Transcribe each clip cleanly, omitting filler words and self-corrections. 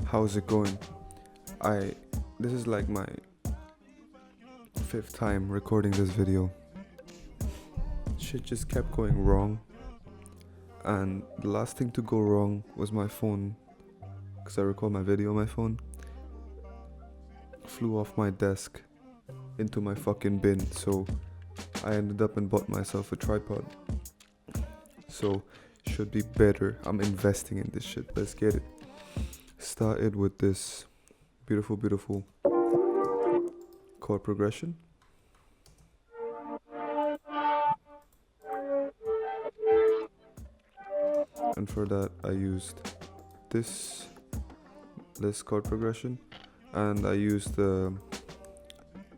How's it going? This is like my 5th time recording this video. Shit just kept going wrong, and the last thing to go wrong was my phone, because I record my video on my phone. Flew off my desk into my fucking bin, so I ended up and bought myself a tripod. So should be better. I'm investing in this shit. Let's get it. Started with this beautiful chord progression. And for that I used this chord progression, and I used the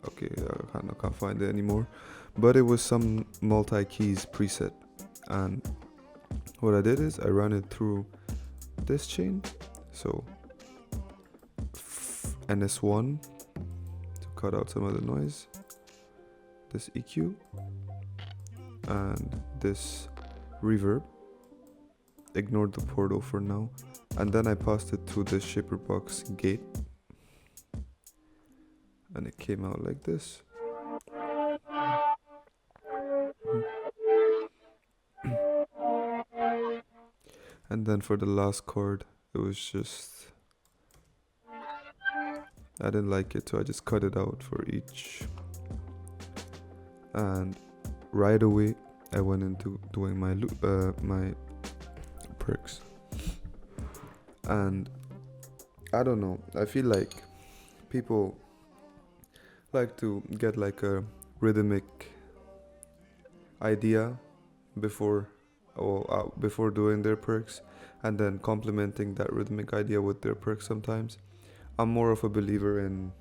I can't find it anymore, but it was some multi-keys preset, and what I did is I ran it through this chain, so NS1 to cut out some of the noise, this EQ, and this reverb. Ignored the portal for now, and then I passed it to the shaper box gate, and it came out like this. And then for the last chord, it was just, I didn't like it, so I just cut it out for each. And right away I went into doing my perks. And I don't know, I feel like people like to get like a rhythmic idea before doing their perks, and then complementing that rhythmic idea with their perks sometimes. I'm more of a believer in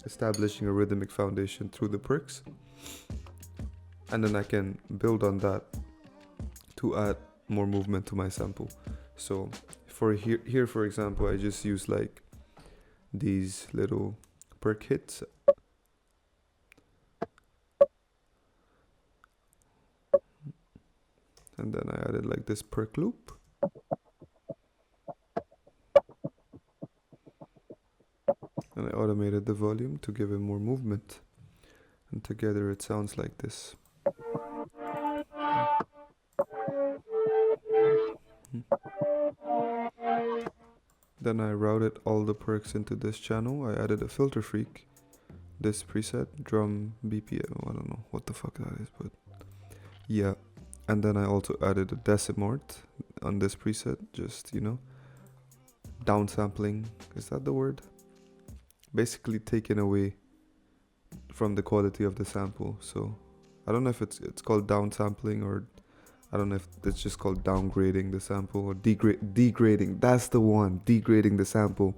establishing a rhythmic foundation through the perks, and then I can build on that to add more movement to my sample. So for here for example, I just use like these little perk hits, and then I added like this perk loop, and I automated the volume to give it more movement, and together it sounds like this. Then I routed all the perks into this channel. I added a filter freak, this preset, drum BPM, I don't know what the fuck that is, but yeah. And then I also added a decimort on this preset, just, downsampling, is that the word? Basically taking away from the quality of the sample. So I don't know if it's called downsampling, or I don't know if it's just called downgrading the sample, or degrading. That's the one, degrading the sample.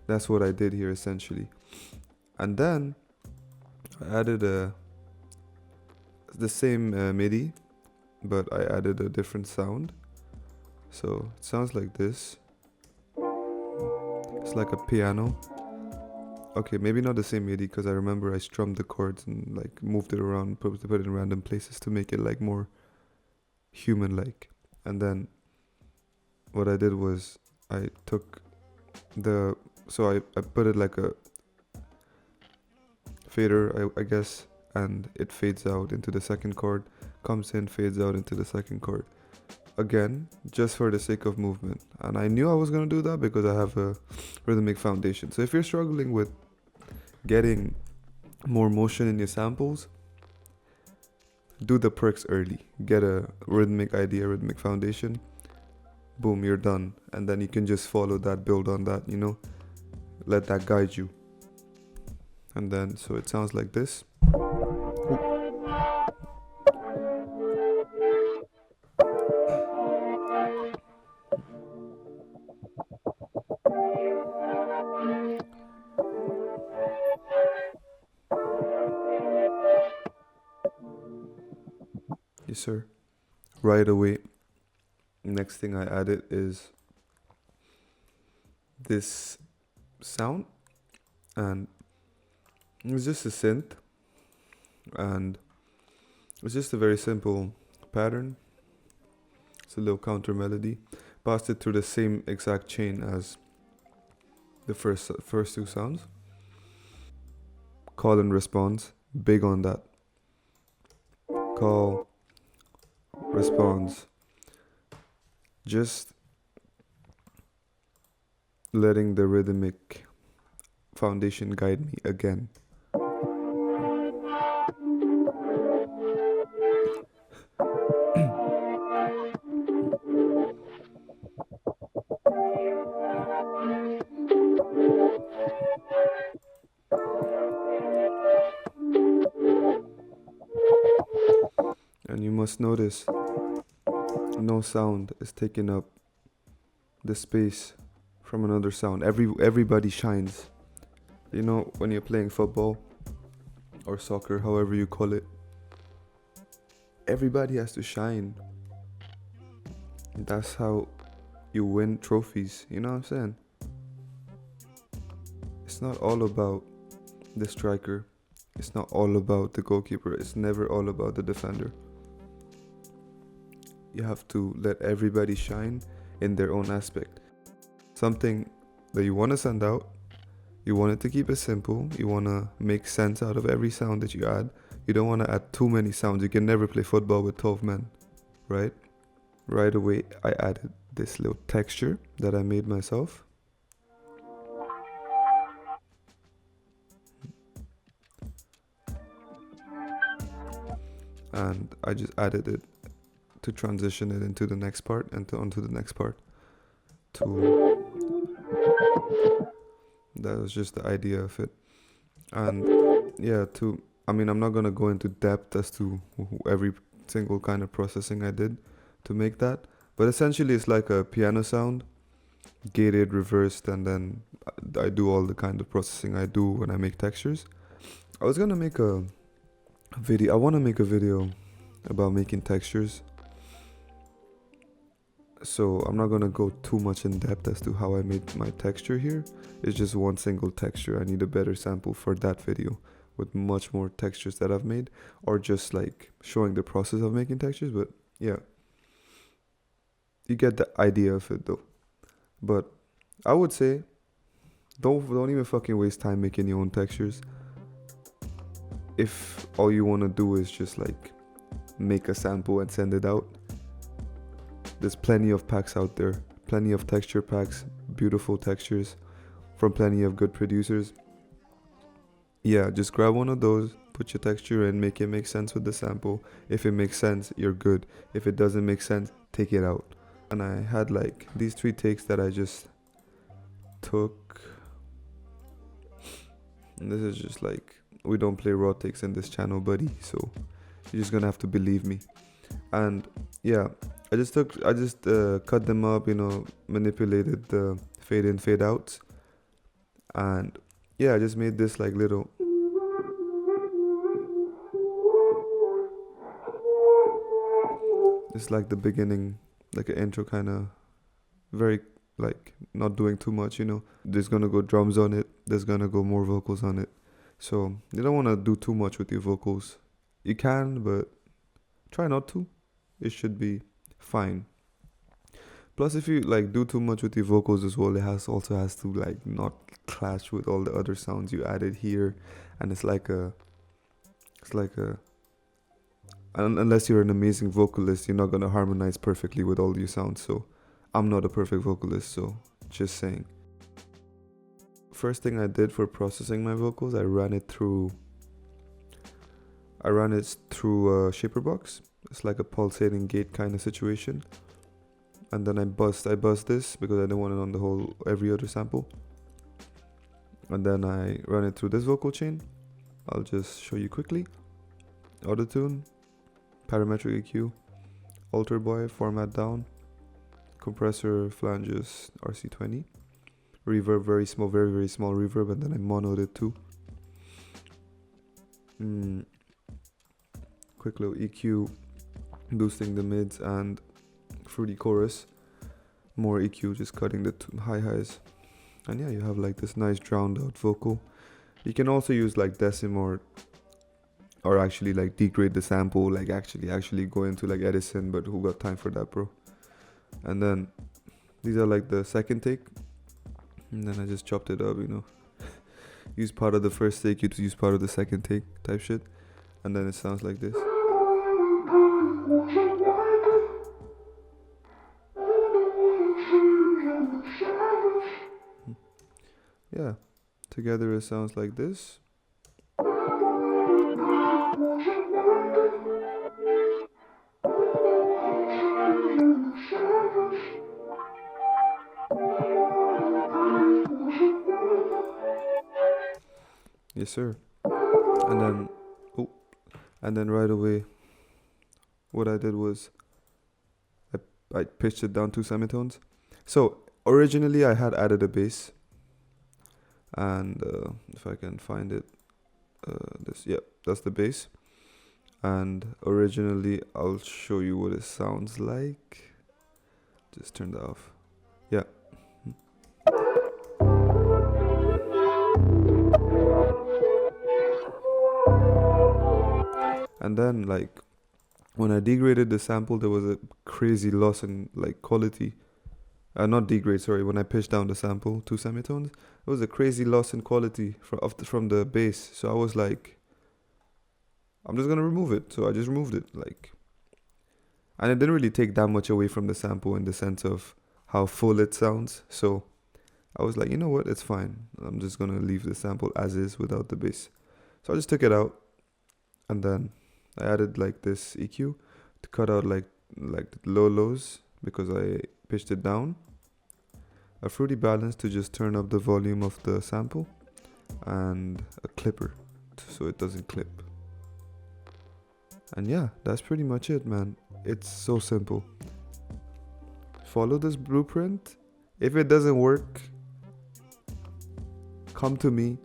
That's what I did here essentially. And then I added the same MIDI, but I added a different sound. So it sounds like this. It's like a piano. Okay, maybe not the same MIDI, because I remember I strummed the chords and like moved it around, put it in random places to make it like more human-like. And then what I did was I took I put it like a fader, I guess, and it fades out into the second chord, comes in, fades out into the second chord. Again, just for the sake of movement. And I knew I was going to do that because I have a rhythmic foundation. So if you're struggling with getting more motion in your samples, do the perks early. Get a rhythmic idea, rhythmic foundation. Boom, you're done. And then you can just follow that, build on that, let that guide you. And then, so it sounds like this. Yes, sir. Right away, next thing I added is this sound, and it's just a synth, and it's just a very simple pattern. It's a little counter melody, passed it through the same exact chain as the first two sounds. Call and response, big on that. Call, response. Just letting the rhythmic foundation guide me again. And you must notice no sound is taking up the space from another sound. Everybody shines. You know, when you're playing football or soccer, however you call it, everybody has to shine. That's how you win trophies. You know what I'm saying? It's not all about the striker. It's not all about the goalkeeper. It's never all about the defender. You have to let everybody shine in their own aspect. Something that you want to send out, you want it to keep it simple, you want to make sense out of every sound that you add. You don't want to add too many sounds. You can never play football with 12 men, right? Right away, I added this little texture that I made myself. And I just added it to transition it into the next part and onto the next part. That was just the idea of it. And yeah, I'm not gonna go into depth as to every single kind of processing I did to make that, but essentially it's like a piano sound, gated, reversed, and then I do all the kind of processing I do when I make textures. I was gonna make a video. I want to make a video about making textures, so I'm not gonna go too much in depth as to how I made my texture here. It's just one single texture. I need a better sample for that video with much more textures that I've made, or just like showing the process of making textures. But yeah, you get the idea of it though. But I would say don't even fucking waste time making your own textures. If all you want to do is just like make a sample and send it out, there's plenty of packs out there, plenty of texture packs, beautiful textures from plenty of good producers. Yeah, just grab one of those, put your texture in, make it make sense with the sample. If it makes sense, you're good. If it doesn't make sense, take it out. And I had like these 3 takes that I just took. And this is just like, we don't play raw takes in this channel, buddy, so you're just gonna have to believe me. And yeah, I just cut them up, manipulated the fade in, fade outs, and yeah, I just made this like little it's like the beginning, like an intro, kind of very like not doing too much. There's gonna go drums on it, there's gonna go more vocals on it, so you don't want to do too much with your vocals. You can, but try not to. It should be fine. Plus, if you like do too much with your vocals as well, it also has to like not clash with all the other sounds you added here, and it's like a unless you're an amazing vocalist, you're not gonna harmonize perfectly with all your sounds. So I'm not a perfect vocalist, so just saying. First thing I did for processing my vocals, I ran it through a shaper box. It's like a pulsating gate kind of situation. And then I bust this because I didn't want it on every other sample. And then I run it through this vocal chain. I'll just show you quickly. Autotune, parametric EQ, alter boy, format down, compressor, flanges, RC20, reverb, very small, very, very small reverb, and then I monoed it too. Quick little EQ, boosting the mids, and fruity chorus, more EQ, just cutting the high highs. And yeah, you have like this nice drowned out vocal. You can also use like decim or actually like degrade the sample, like actually go into like Edison, but who got time for that, bro? And then these are like the second take. And then I just chopped it up, you know. Use part of the first take, you use part of the second take type shit. And then it sounds like this. Yeah, together it sounds like this. Yes, sir. And then, oh, and then right away, what I did was I pitched it down 2 semitones. So originally I had added a bass, and if I can find it, that's the bass. And originally, I'll show you what it sounds like. Just turn that off. Yeah. And then, like, when I degraded the sample, there was a crazy loss in like quality. Not degrade, sorry. When I pitched down the sample 2 semitones, there was a crazy loss in quality from the bass. So I was like, I'm just gonna remove it. So I just removed it, like, and it didn't really take that much away from the sample in the sense of how full it sounds. So I was like, you know what, it's fine. I'm just gonna leave the sample as is without the bass. So I just took it out, and then I added like this EQ to cut out like the lows because I pitched it down. A fruity balance to just turn up the volume of the sample, and a clipper so it doesn't clip. And yeah, that's pretty much it, man. It's so simple. Follow this blueprint. If it doesn't work, come to me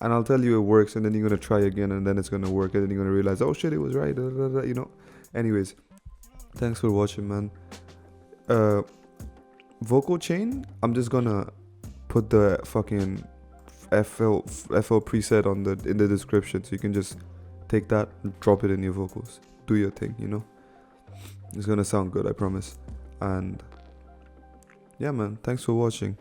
and I'll tell you it works, and then you're gonna try again, and then it's gonna work, and then you're gonna realize, oh shit, it was right, you know. Anyways, thanks for watching, man. Vocal chain, I'm just gonna put the fucking FL preset in the description, so you can just take that and drop it in your vocals. Do your thing, you know. It's gonna sound good, I promise. And yeah, man, thanks for watching.